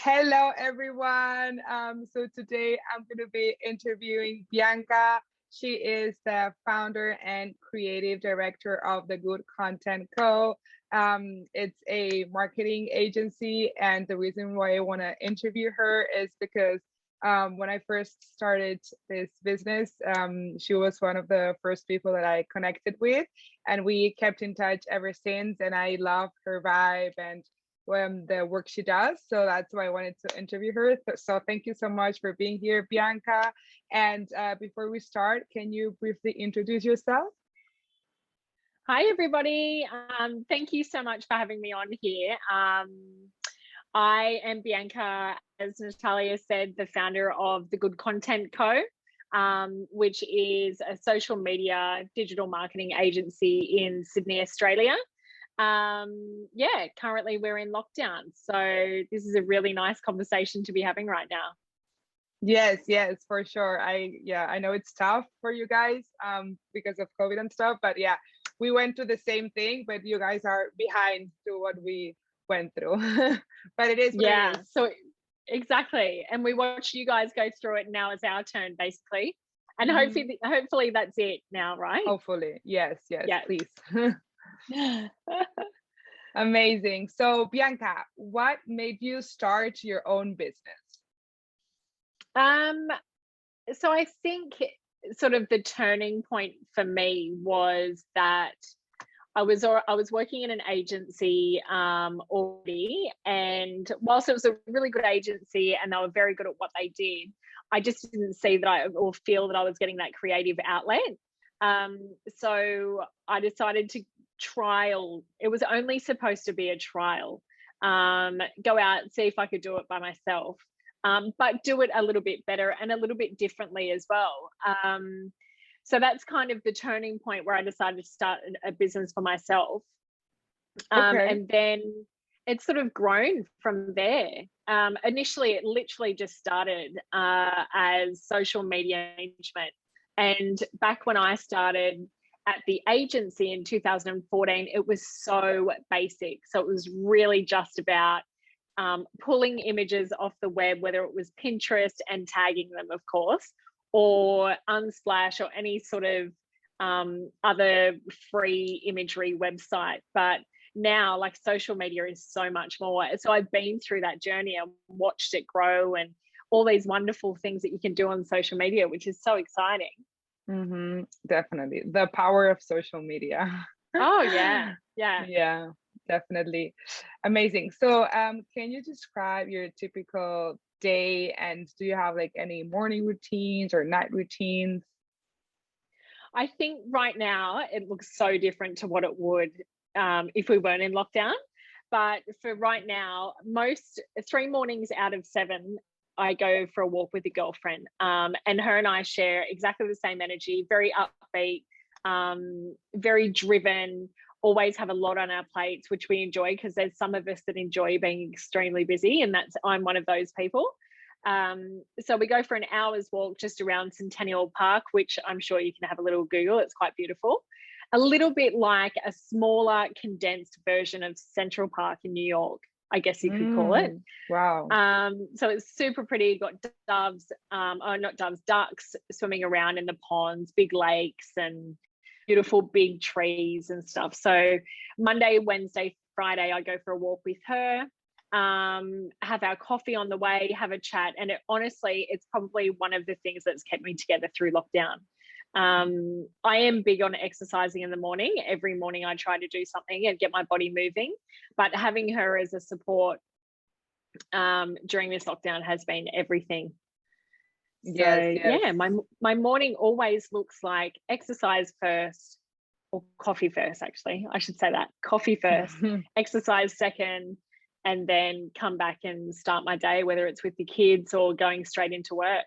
Hello, everyone. So today I'm going to be interviewing Bianca. She is the founder and creative director of the Good Content Co. It's a marketing agency, and the reason why I want to interview her is because when I first started this business, she was one of the first people that I connected with, and we kept in touch ever since. And I love her vibe and the work she does. So that's why I wanted to interview her. So thank you so much for being here, Bianca. And before we start, can you briefly introduce yourself? Hi, everybody. Thank you so much for having me on here. I am Bianca, as Natalia said, the founder of the Good Content Co., which is a social media digital marketing agency in Sydney, Australia. Currently we're in lockdown, so this is a really nice conversation to be having right now. Yes, for sure. I know it's tough for you guys because of COVID and stuff, but yeah, we went through the same thing, but you guys are behind to what we went through. But it is what it is. So exactly, and we watched you guys go through it, and now it's our turn basically, and hopefully that's it now, right? Hopefully, yes, please. Amazing. So Bianca, what made you start your own business? So I think sort of the turning point for me was that I was working in an agency already, and whilst it was a really good agency and they were very good at what they did, I just didn't see that or feel that I was getting that creative outlet. So I decided to trial. It was only supposed to be a trial. Go out, see if I could do it by myself, but do it a little bit better and a little bit differently as well. So that's kind of the turning point where I decided to start a business for myself. Okay. And then it's sort of grown from there. Initially, it literally just started as social media management. And back when I started at the agency in 2014, it was so basic. So it was really just about pulling images off the web, whether it was Pinterest and tagging them, of course, or Unsplash or any sort of other free imagery website. But now, like, social media is so much more. So I've been through that journey and watched it grow and all these wonderful things that you can do on social media, which is so exciting. Definitely. The power of social media. Oh, yeah. Yeah, definitely. Amazing. So can you describe your typical day, and do you have like any morning routines or night routines? I think right now it looks so different to what it would if we weren't in lockdown. But for right now, most 3 mornings out of 7, I go for a walk with a girlfriend, and her and I share exactly the same energy, very upbeat, very driven, always have a lot on our plates, which we enjoy because there's some of us that enjoy being extremely busy, and I'm one of those people. So we go for an hour's walk just around Centennial Park, which I'm sure you can have a little Google. It's quite beautiful. A little bit like a smaller, condensed version of Central Park in New York, I guess you could call it. Wow. So it's super pretty. You've got ducks swimming around in the ponds, big lakes and beautiful big trees and stuff. So Monday, Wednesday, Friday, I go for a walk with her, have our coffee on the way, have a chat. And honestly, it's probably one of the things that's kept me together through lockdown. I am big on exercising in the morning. Every morning I try to do something and get my body moving, but having her as a support during this lockdown has been everything. Yes. Yeah, my morning always looks like exercise first, or coffee first, actually. I should say that. Coffee first, exercise second, and then come back and start my day, whether it's with the kids or going straight into work.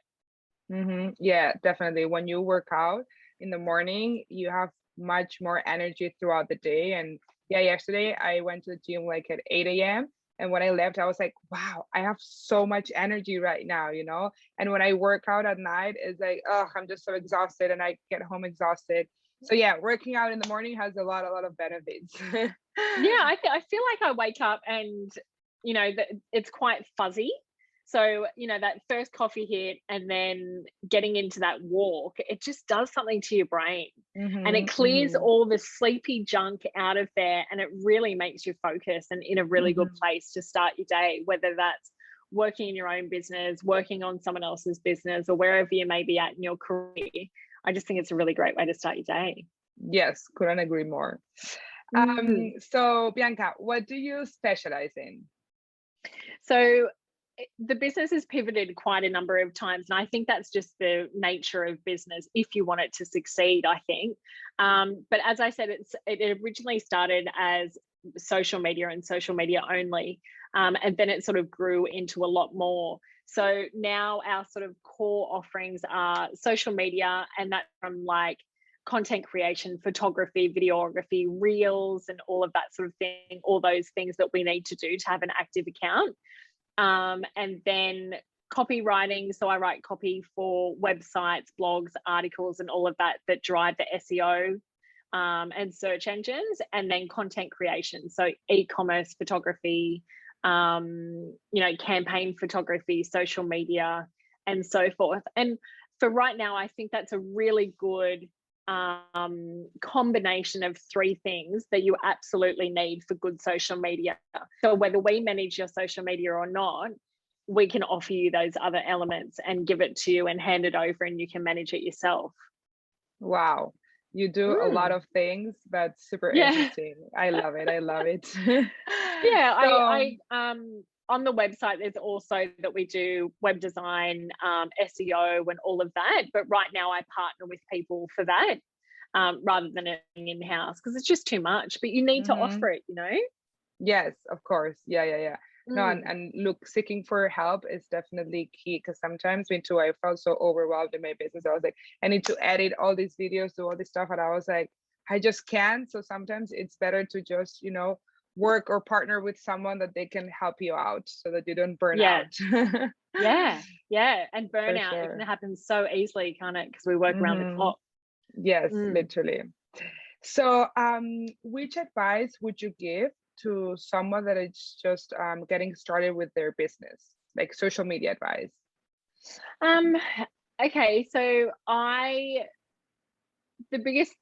Yeah, definitely. When you work out in the morning, you have much more energy throughout the day. And yeah, yesterday I went to the gym like at 8 a.m. And when I left, I was like, wow, I have so much energy right now, you know? And when I work out at night, it's like, oh, I'm just so exhausted and I get home exhausted. So yeah, working out in the morning has a lot of benefits. Yeah, I feel like I wake up and, it's quite fuzzy. So, you know, that first coffee hit and then getting into that walk, it just does something to your brain, and it clears all the sleepy junk out of there, and it really makes you focus and in a really good place to start your day, whether that's working in your own business, working on someone else's business, or wherever you may be at in your career. I just think it's a really great way to start your day. Yes, couldn't agree more. So Bianca, what do you specialize in? So the business has pivoted quite a number of times, and I think that's just the nature of business if you want it to succeed, I think. But as I said, it originally started as social media and social media only, and then it sort of grew into a lot more. So now our sort of core offerings are social media, and that's from like content creation, photography, videography, reels, and all of that sort of thing, all those things that we need to do to have an active account. And then copywriting. So I write copy for websites, blogs, articles, and all of that drive the SEO and search engines. And then content creation. So e-commerce, photography, you know, campaign photography, social media, and so forth. And for right now, I think that's a really good combination of three things that you absolutely need for good social media. So whether we manage your social media or not, we can offer you those other elements and give it to you and hand it over, and you can manage it yourself. Wow, you do a lot of things. That's super interesting. I love it. I love it. Yeah, so, I on the website, there's also that we do web design, SEO, and all of that. But right now, I partner with people for that rather than it being in-house, because it's just too much. But you need to offer it, you know? Yes, of course. Yeah. No, and look, seeking for help is definitely key, because sometimes me too, I felt so overwhelmed in my business. I was like, I need to edit all these videos, do all this stuff. And I was like, I just can't. So sometimes it's better to just, you know, work or partner with someone that they can help you out so that you don't burn out. Yeah. And burnout, it can happen so easily, can't it? Because we work around the clock. Yes, literally. So which advice would you give to someone that is just getting started with their business, like social media advice? Okay, so the biggest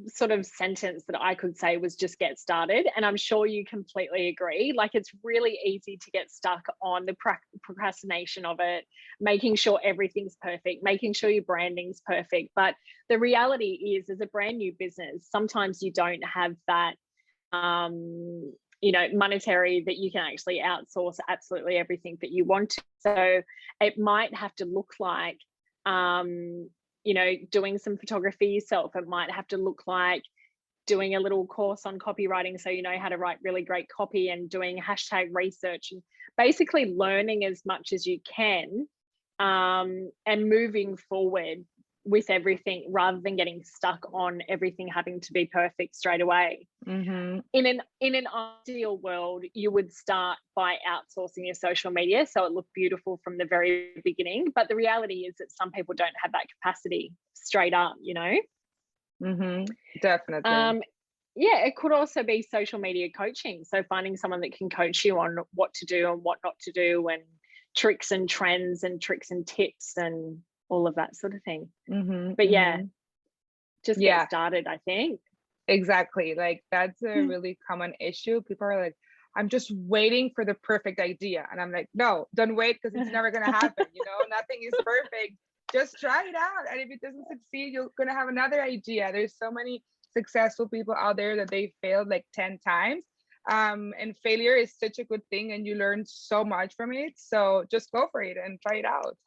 sort of sentence that I could say was just get started. And I'm sure you completely agree. Like, it's really easy to get stuck on the procrastination of it, making sure everything's perfect, making sure your branding's perfect. But the reality is, as a brand new business, sometimes you don't have that, you know, monetary that you can actually outsource absolutely everything that you want to. So it might have to look like, you know, doing some photography yourself. It might have to look like doing a little course on copywriting, so you know how to write really great copy, and doing hashtag research, and basically learning as much as you can, and moving forward with everything rather than getting stuck on everything having to be perfect straight away. In an ideal world, you would start by outsourcing your social media so it looked beautiful from the very beginning. But the reality is that some people don't have that capacity straight up, you know? Definitely. Yeah, it could also be social media coaching. So finding someone that can coach you on what to do and what not to do, and tricks and trends and tricks and tips and all of that sort of thing. But just get started, I think. Exactly. Like, that's a really common issue. People are like, I'm just waiting for the perfect idea. And I'm like, no, don't wait, because it's never going to happen. You know, nothing is perfect. Just try it out. And if it doesn't succeed, you're going to have another idea. There's so many successful people out there that they failed like 10 times. And failure is such a good thing, and you learn so much from it. So just go for it and try it out.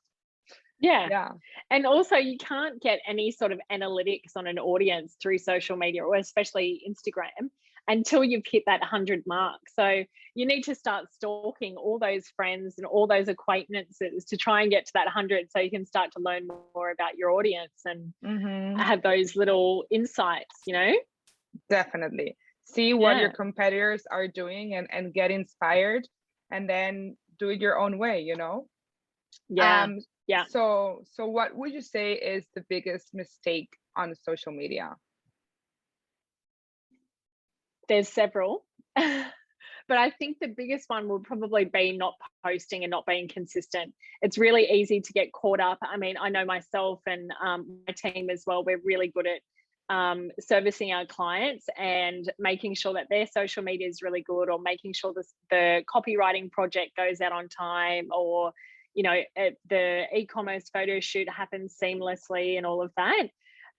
Yeah. And also, you can't get any sort of analytics on an audience through social media, or especially Instagram, until you've hit that 100 mark. So you need to start stalking all those friends and all those acquaintances to try and get to that 100, so you can start to learn more about your audience and have those little insights, you know? Definitely. See what your competitors are doing and get inspired, and then do it your own way, you know? So what would you say is the biggest mistake on social media? There's several, but But I think the biggest one would probably be not posting and not being consistent. It's really easy to get caught up. I mean, I know myself and my team as well, we're really good at servicing our clients and making sure that their social media is really good, or making sure the copywriting project goes out on time, or the e-commerce photo shoot happens seamlessly and all of that.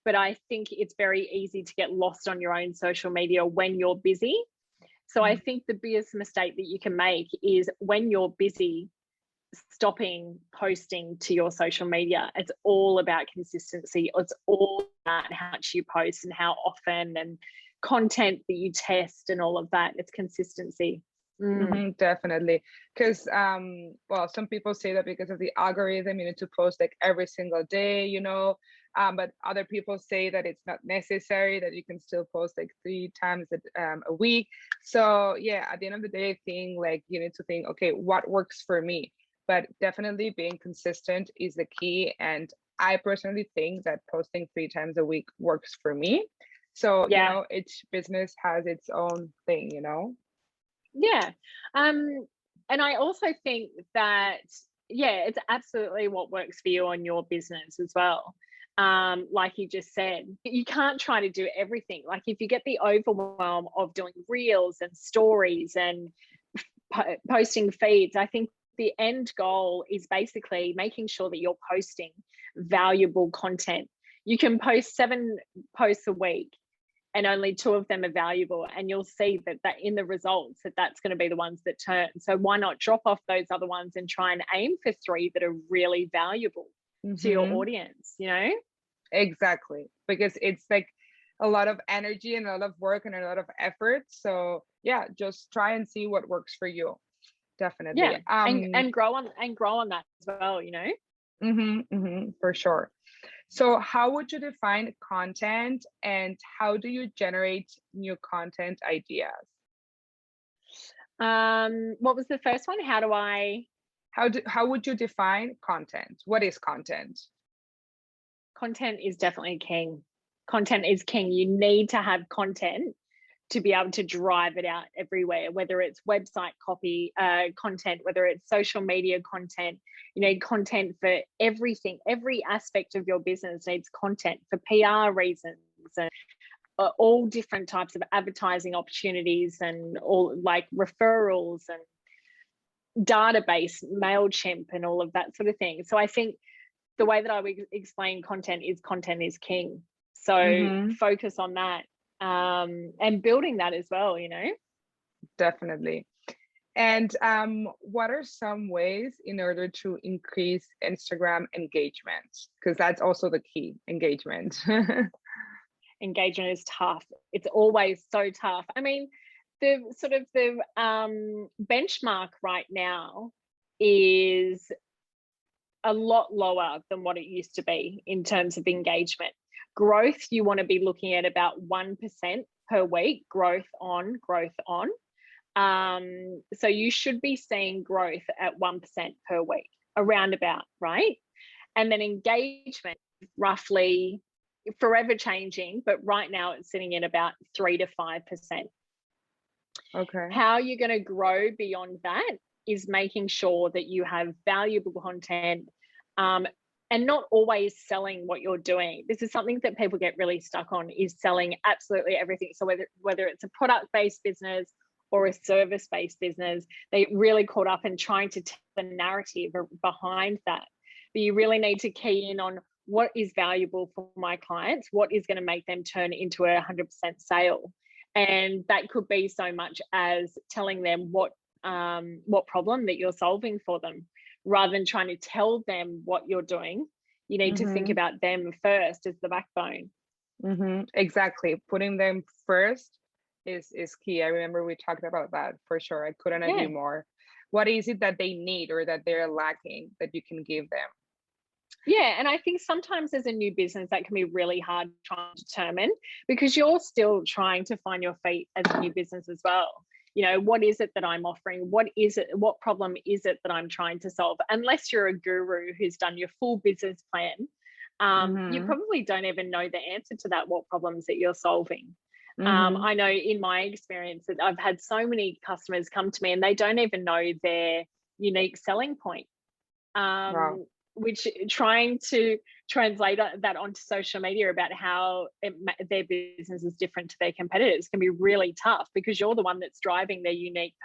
But I think it's very easy to get lost on your own social media when you're busy. So I think the biggest mistake that you can make is when you're busy, stopping posting to your social media. It's all about consistency. It's all about how much you post and how often, and content that you test and all of that. It's consistency. Definitely, because well, some people say that because of the algorithm you need to post like every single day, but other people say that it's not necessary, that you can still post like 3 times a week. So yeah, at the end of the day, I think like you need to think, okay, what works for me? But definitely being consistent is the key, and I personally think that posting 3 times a week works for me. So Yeah. each business has its own thing. Yeah. And I also think that, yeah, it's absolutely what works for you on your business as well. Like you just said, you can't try to do everything. Like if you get the overwhelm of doing reels and stories and posting feeds, I think the end goal is basically making sure that you're posting valuable content. You can post 7 posts a week and only 2 of them are valuable, and you'll see that in the results that's going to be the ones that turn. So why not drop off those other ones and try and aim for 3 that are really valuable to your audience, Exactly, because it's like a lot of energy and a lot of work and a lot of effort. So yeah, just try and see what works for you. Definitely. Yeah. And grow on that as well, for sure. So how would you define content, and how do you generate new content ideas? What was the first one? How would you define content? What is content? Content is definitely king. Content is king. You need to have content to be able to drive it out everywhere, whether it's website copy content, whether it's social media content. You need content for everything. Every aspect of your business needs content for PR reasons, and all different types of advertising opportunities, and all like referrals and database, MailChimp, and all of that sort of thing. So I think the way that I would explain content is king. So focus on that, and building that as well, Definitely. And what are some ways in order to increase Instagram engagement? Because that's also the key, engagement. Engagement is tough. It's always so tough. I mean, the benchmark right now is a lot lower than what it used to be in terms of engagement. Growth, you want to be looking at about 1% per week, growth on. So you should be seeing growth at 1% per week, around about, right? And then engagement, roughly forever changing, but right now it's sitting at about 3 to 5%. Okay. How you're going to grow beyond that is making sure that you have valuable content, and not always selling what you're doing. This is something that people get really stuck on, is selling absolutely everything. So whether it's a product-based business or a service-based business, they get really caught up in trying to tell the narrative behind that. But you really need to key in on what is valuable for my clients, what is going to make them turn into a 100% sale. And that could be so much as telling them what problem that you're solving for them, rather than trying to tell them what you're doing. You need to think about them first as the backbone. Exactly. Putting them first is key. I remember we talked about that for sure. I couldn't agree more. What is it that they need or that they're lacking that you can give them? Yeah, and I think sometimes as a new business, that can be really hard to try and determine, because you're still trying to find your feet as a new business as well. What is it that I'm offering? What problem is it that I'm trying to solve? Unless you're a guru who's done your full business plan, you probably don't even know the answer to that, what problems that you're solving. I know in my experience that I've had so many customers come to me and they don't even know their unique selling point. Wow. Which trying to translate that onto social media about how their business is different to their competitors can be really tough, because you're the one that's driving their unique,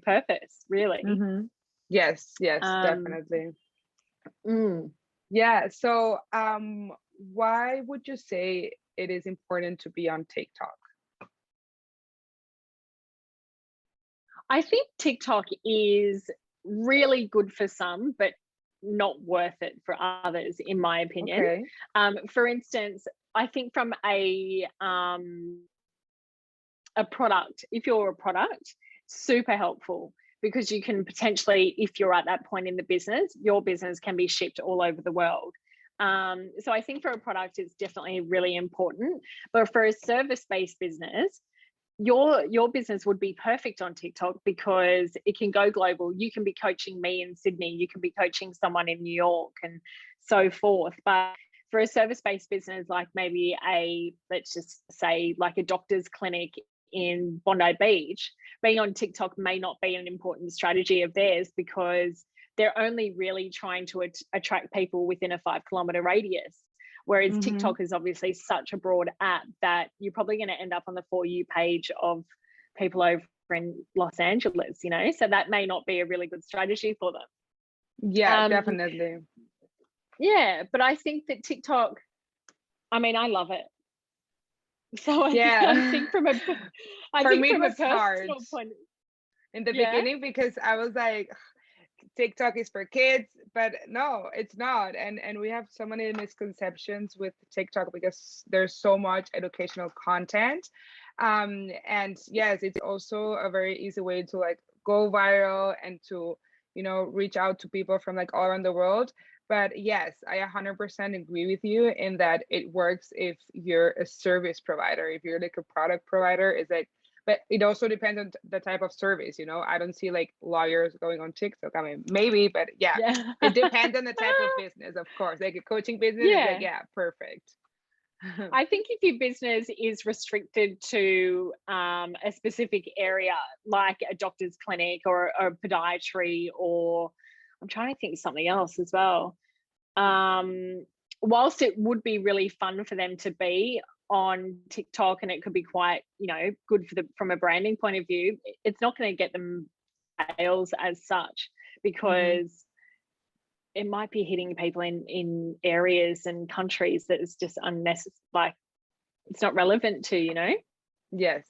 purpose, really. Yes, yes, Um, definitely. mm. Yeah. So, why would you say it is important to be on TikTok? I think TikTok is really good for some, but not worth it for others, in my opinion. Okay. For instance, I think from a product, if you're a product, super helpful, because you can potentially, if you're at that point in the business, your business can be shipped all over the world. So I think for a product, it's definitely really important. But for a service-based business, your business would be perfect on TikTok because it can go global. You can be coaching me in Sydney, you can be coaching someone in New York, and so forth. But for a service-based business, like maybe let's just say like a doctor's clinic in Bondi Beach, being on TikTok may not be an important strategy of theirs, because they're only really trying to attract people within a 5-kilometer radius. Whereas TikTok is obviously such a broad app that you're probably going to end up on the For You page of people over in Los Angeles, so that may not be a really good strategy for them. Yeah, definitely. Yeah, but I think that TikTok, I mean, I love it. So I think from a For me, it was hard personal point. in the Yeah. beginning because I was like, TikTok is for kids, but no, it's not. And we have so many misconceptions with TikTok because there's so much educational content. And yes, it's also a very easy way to like go viral and to, reach out to people from like all around the world. But yes, I 100% agree with you in that it works if you're a service provider. If you're like a product provider, it's like, but it also depends on the type of service. I don't see like lawyers going on TikTok. I mean, maybe, but yeah, Yeah. it depends on the type of business, of course. Like a coaching business is like, Yeah. yeah, perfect. I think if your business is restricted to a specific area, like a doctor's clinic or podiatry, or I'm trying to think of something else as well. Whilst it would be really fun for them to be on TikTok, and it could be quite, good from a branding point of view, it's not going to get them sales as such, because it might be hitting people in areas and countries that is just unnecessary, like it's not relevant to. Yes,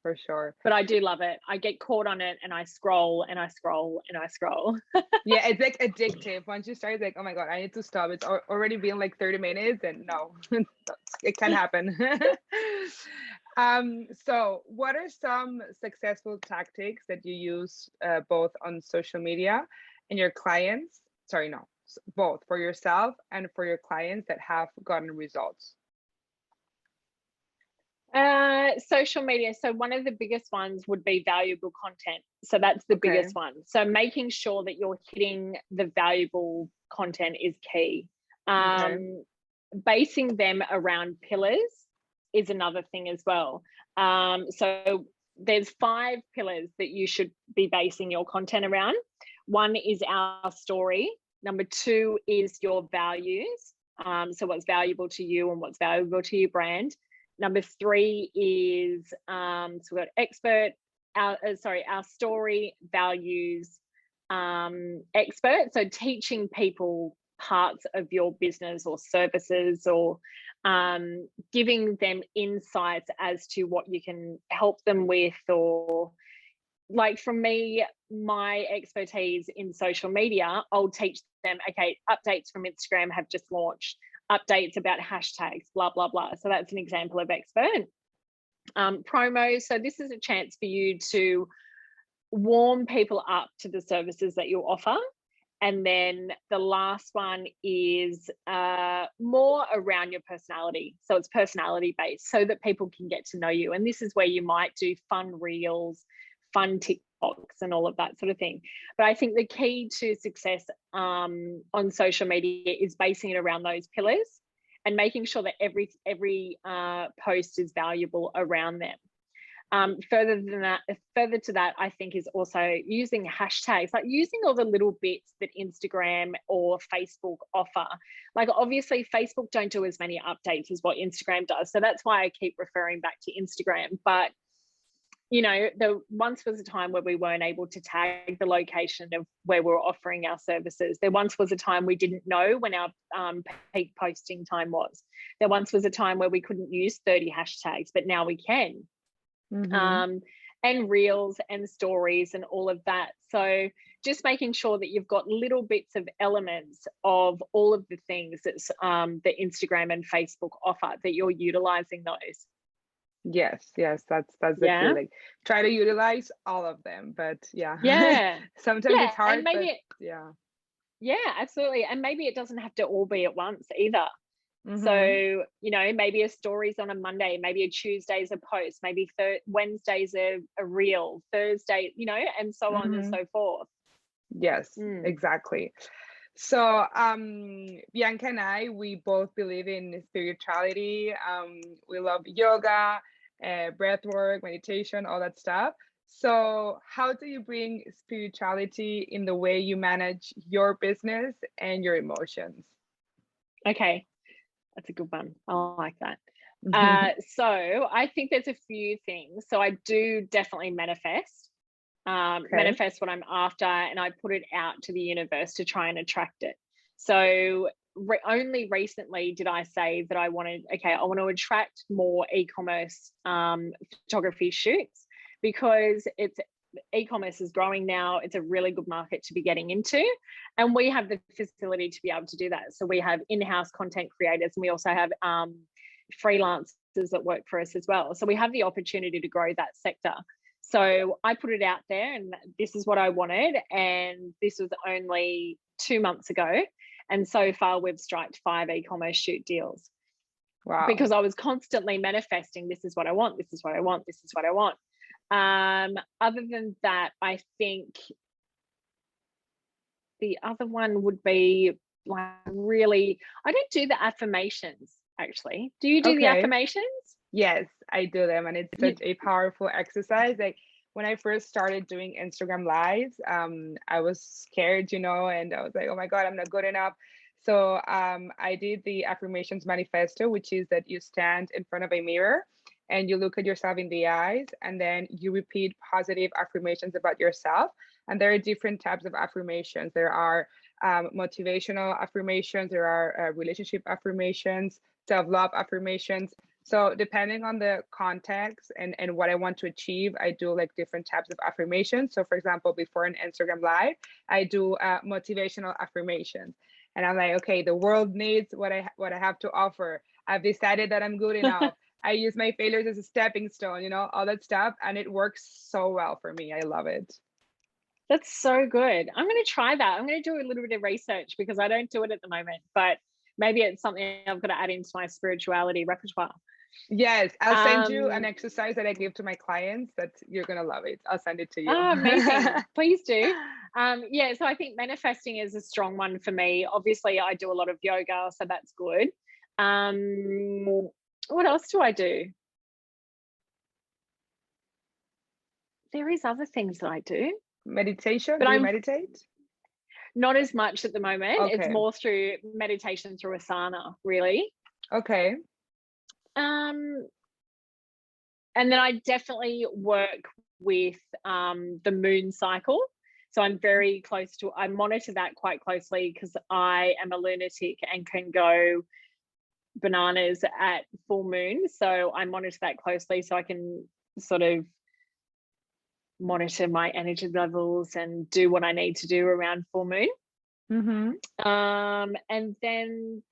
for sure. But I do love it. I get caught on it and I scroll and I scroll and I scroll. Yeah, it's like addictive. Once you start, it's like, oh my God, I need to stop. It's already been like 30 minutes and no, it can happen. So what are some successful tactics that you use both on social media and your clients? Sorry, no, both for yourself and for your clients that have gotten results? Social media. So one of the biggest ones would be valuable content. So that's the Okay. biggest one. So making sure that you're hitting the valuable content is key. Okay. Basing them around pillars is another thing as well. So there's 5 pillars that you should be basing your content around. One is our story. Number 2 is your values. So what's valuable to you and what's valuable to your brand. Number 3 is so we've got expert, our story, values, expert. So teaching people parts of your business or services, or giving them insights as to what you can help them with, or like from me, my expertise in social media, I'll teach them, okay, updates from Instagram have just launched, updates about hashtags, blah, blah, blah. So that's an example of expert. Promo. So this is a chance for you to warm people up to the services that you offer. And then the last one is more around your personality. So it's personality based, so that people can get to know you. And this is where you might do fun reels, fun TikToks and all of that sort of thing. But I think the key to success on social media is basing it around those pillars. and making sure that every post is valuable around them. Further to that, I think is also using hashtags, like using all the little bits that Instagram or Facebook offer. Like obviously Facebook don't do as many updates as what Instagram does. So that's why I keep referring back to Instagram. But, you know, there once was a time where we weren't able to tag the location of where we're offering our services. There once was a time we didn't know when our peak posting time was. There once was a time where we couldn't use 30 hashtags, but now we can. And reels and stories and all of that. So just making sure that you've got little bits of elements of all of the things that's that Instagram and Facebook offer, that you're utilizing those. Yes, that's the key. Like try to utilize all of them, but sometimes it's hard. And maybe absolutely. And maybe it doesn't have to all be at once either. So, you know, maybe a story's on a Monday, maybe a Tuesday's a post, maybe Wednesday's a reel, Thursday, you know, and so on and so forth. Yes, exactly. So Bianca and I, we both believe in spirituality. We love yoga, breath work, meditation, all that stuff. So how do you bring spirituality in the way you manage your business and your emotions? Okay. That's a good one. I like that. So I think there's a few things. So I do definitely manifest what I'm after, and I put it out to the universe to try and attract it. So only recently did I say that I want to attract more e-commerce photography shoots, because e-commerce is growing now. It's a really good market to be getting into, and we have the facility to be able to do that. So we have in-house content creators, and we also have freelancers that work for us as well. So we have the opportunity to grow that sector. So I put it out there, and this is what I wanted, and this was only 2 months ago, and so far we've striked 5 e-commerce shoot deals. Wow. Because I was constantly manifesting, this is what I want, this is what I want, this is what I want. Other than that, I think the other one would be like really, I don't do the affirmations actually. Do you do the affirmations? Yes, I do them, and it's such a powerful exercise. Like when I first started doing Instagram lives, I was scared, you know, and I was like, oh my God, I'm not good enough. So I did the affirmations manifesto, which is that you stand in front of a mirror and you look at yourself in the eyes, and then you repeat positive affirmations about yourself. And there are different types of affirmations. There are motivational affirmations, there are relationship affirmations, self-love affirmations. So depending on the context and what I want to achieve, I do like different types of affirmations. So for example, before an Instagram live, I do motivational affirmations. And I'm like, okay, the world needs what I have to offer. I've decided that I'm good enough. I use my failures as a stepping stone, you know, all that stuff. And it works so well for me. I love it. That's so good. I'm going to try that. I'm going to do a little bit of research, because I don't do it at the moment, but maybe it's something I've got to add into my spirituality repertoire. Yes, I'll send you an exercise that I give to my clients that you're going to love it. I'll send it to you. Oh, amazing. Please do. Yeah, so I think manifesting is a strong one for me. Obviously, I do a lot of yoga, so that's good. What else do I do? There is other things that I do. Meditation? Do you meditate? Not as much at the moment. Okay. It's more through meditation through asana, really. Okay. And then I definitely work with the moon cycle. So I'm very close to, I monitor that quite closely, because I am a lunatic and can go bananas at full moon. So I monitor that closely so I can sort of monitor my energy levels and do what I need to do around full moon. And then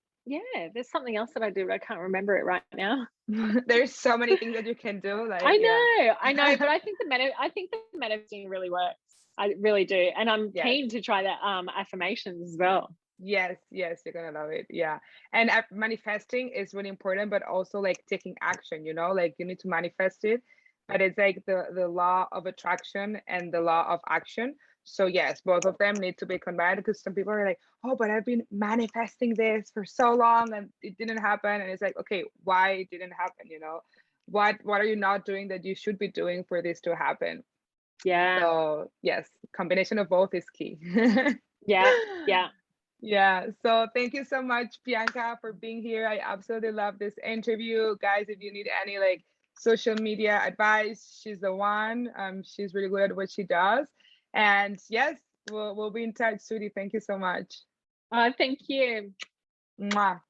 there's something else that I do, but I can't remember it right now. There's so many things that you can do. Like I know, but I think the manifesting really works. I really do, and I'm keen to try that affirmations as well. Yes, you're gonna love it. Yeah, and manifesting is really important, but also like taking action. You know, like you need to manifest it, but it's like the law of attraction and the law of action. So yes, both of them need to be combined, because some people are like, oh, but I've been manifesting this for so long and it didn't happen. And it's like, okay, why it didn't happen? You know, what are you not doing that you should be doing for this to happen? Yeah. So yes, combination of both is key. Yeah. Yeah. Yeah, so thank you so much, Bianca, for being here. I absolutely love this interview. Guys, if you need any like social media advice, she's the one. She's really good at what she does. And yes, we'll be in touch, sweetie. Thank you so much. Thank you. Mwah.